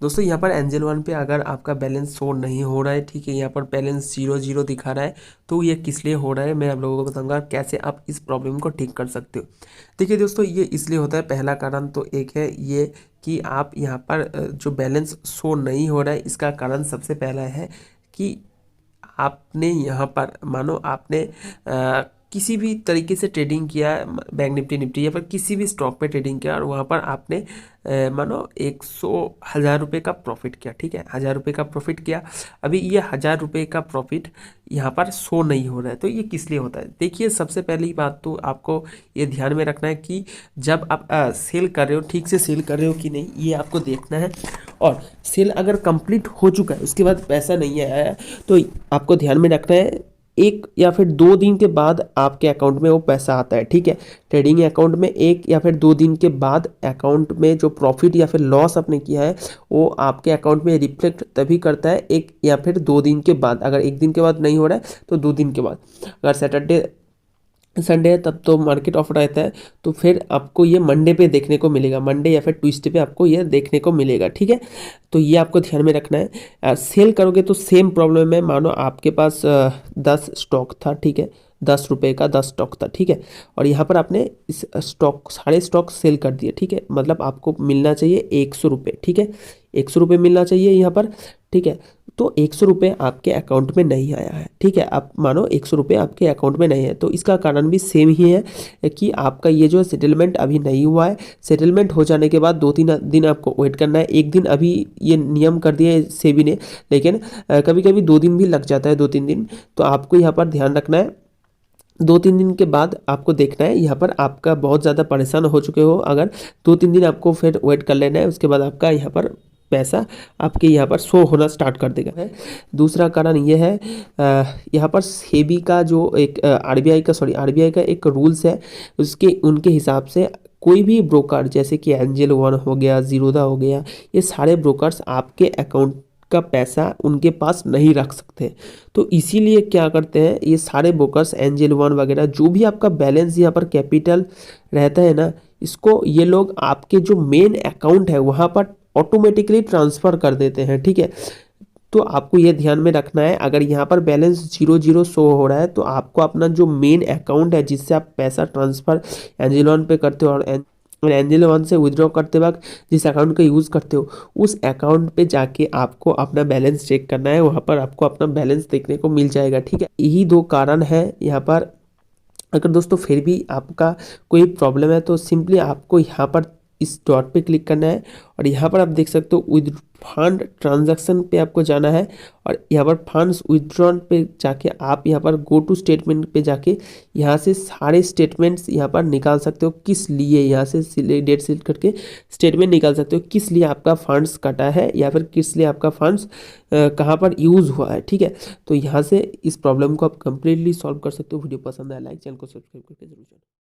दोस्तों यहाँ पर एंजल वन पे अगर आपका बैलेंस शो नहीं हो रहा है, ठीक है, यहाँ पर बैलेंस 0 0 दिखा रहा है, तो ये किस लिए हो रहा है मैं आप लोगों को बताऊंगा कैसे आप इस प्रॉब्लम को ठीक कर सकते हो। देखिए दोस्तों, ये इसलिए होता है, पहला कारण तो एक है ये कि आप यहाँ पर जो बैलेंस शो नहीं हो रहा है, इसका कारण सबसे पहला है कि आपने यहाँ पर मानो आपने किसी भी तरीके से ट्रेडिंग किया, बैंक निफ्टी निफ्टी या फिर किसी भी स्टॉक पे ट्रेडिंग किया और वहाँ पर आपने मानो 100,000 रुपये का प्रॉफिट किया, ठीक है, 1,000 रुपये का प्रॉफिट किया। अभी ये 1,000 रुपये का प्रॉफिट यहाँ पर शो नहीं हो रहा है, तो ये किस लिए होता है? देखिए, सबसे पहली बात तो आपको ये ध्यान में रखना है कि जब आप सेल कर रहे हो, ठीक से सेल कर रहे हो कि नहीं, ये आपको देखना है। और सेल अगर कंप्लीट हो चुका है, उसके बाद पैसा नहीं आया है, तो आपको ध्यान में रखना है 1 या फिर 2 दिन के बाद आपके अकाउंट में वो पैसा आता है, ठीक है। ट्रेडिंग अकाउंट में 1 या फिर 2 दिन के बाद अकाउंट में जो प्रॉफिट या फिर लॉस आपने किया है वो आपके अकाउंट में रिफ्लेक्ट तभी करता है 1 या फिर 2 दिन के बाद। अगर 1 दिन के बाद नहीं हो रहा है तो 2 दिन के बाद। अगर सैटरडे संडे है तब तो मार्केट ऑफ रहता है, तो फिर आपको ये मंडे पे देखने को मिलेगा, मंडे या फिर ट्यूसडे पे आपको ये देखने को मिलेगा, ठीक है। तो ये आपको ध्यान में रखना है। सेल करोगे तो सेम प्रॉब्लम है, मानो आपके पास 10 स्टॉक था, ठीक है, 10 रुपये का 10 स्टॉक था, ठीक है, और यहाँ पर आपने इस स्टॉक सारे स्टॉक सेल कर दिए, ठीक है, मतलब आपको मिलना चाहिए 100 रुपये, ठीक है, 100 रुपये मिलना चाहिए यहाँ पर, ठीक है। तो 100 रुपये आपके अकाउंट में नहीं आया है, ठीक है, आप मानो 100 रुपये आपके अकाउंट में नहीं है, तो इसका कारण भी सेम ही है कि आपका ये जो सेटलमेंट अभी नहीं हुआ है। सेटलमेंट हो जाने के बाद 2-3 दिन आपको वेट करना है। एक दिन अभी ये नियम कर दिया है सेबी ने, लेकिन कभी कभी 2 दिन भी लग जाता है, 2-3 दिन। तो आपको यहाँ पर ध्यान रखना है, 2-3 दिन के बाद आपको देखना है, यहाँ पर आपका बहुत ज़्यादा परेशान हो चुके हो अगर, 2-3 दिन आपको फिर वेट कर लेना है, उसके बाद आपका यहाँ पर पैसा आपके यहाँ पर शो होना स्टार्ट कर देगा है। दूसरा कारण ये है, यहाँ पर सेबी का जो एक आरबीआई का एक रूल्स है, उसके उनके हिसाब से कोई भी ब्रोकर जैसे कि एंजल वन हो गया, जीरोधा हो गया, ये सारे ब्रोकर्स आपके अकाउंट का पैसा उनके पास नहीं रख सकते। तो इसीलिए क्या करते हैं ये सारे ब्रोकर्स, एंजल वन वगैरह, जो भी आपका बैलेंस यहाँ पर कैपिटल रहता है ना, इसको ये लोग आपके जो मेन अकाउंट है वहाँ पर ऑटोमेटिकली ट्रांसफ़र कर देते हैं, ठीक है। तो आपको ये ध्यान में रखना है, अगर यहाँ पर बैलेंस 0 0 शो हो रहा है तो आपको अपना जो मेन अकाउंट है जिससे आप पैसा ट्रांसफ़र एंजल वन पे करते हो और एंजल वन से विड्रॉ करते वक्त जिस अकाउंट का यूज़ करते हो, उस अकाउंट पे जाके आपको अपना बैलेंस चेक करना है, वहाँ पर आपको अपना बैलेंस देखने को मिल जाएगा, ठीक है। यही 2 कारण है यहाँ पर। अगर दोस्तों फिर भी आपका कोई प्रॉब्लम है तो सिंपली आपको यहाँ पर इस डॉट पे क्लिक करना है और यहाँ पर आप देख सकते हो विद फंड ट्रांजैक्शन पे आपको जाना है और यहाँ पर फंड्स विथड्रॉन पे जाके आप यहाँ पर गो टू स्टेटमेंट पे जाके यहाँ से सारे स्टेटमेंट्स यहाँ पर निकाल सकते हो, किस लिए यहाँ से डेट सेलेक्ट करके स्टेटमेंट निकाल सकते हो, किस लिए आपका फंड्स कटा है या फिर किस लिए आपका फंड्स कहाँ पर यूज़ हुआ है, ठीक है। तो यहाँ से इस प्रॉब्लम को आप कंप्लीटली सॉल्व कर सकते हो। वीडियो पसंद आया लाइक, चैनल को सब्सक्राइब करके जरूर।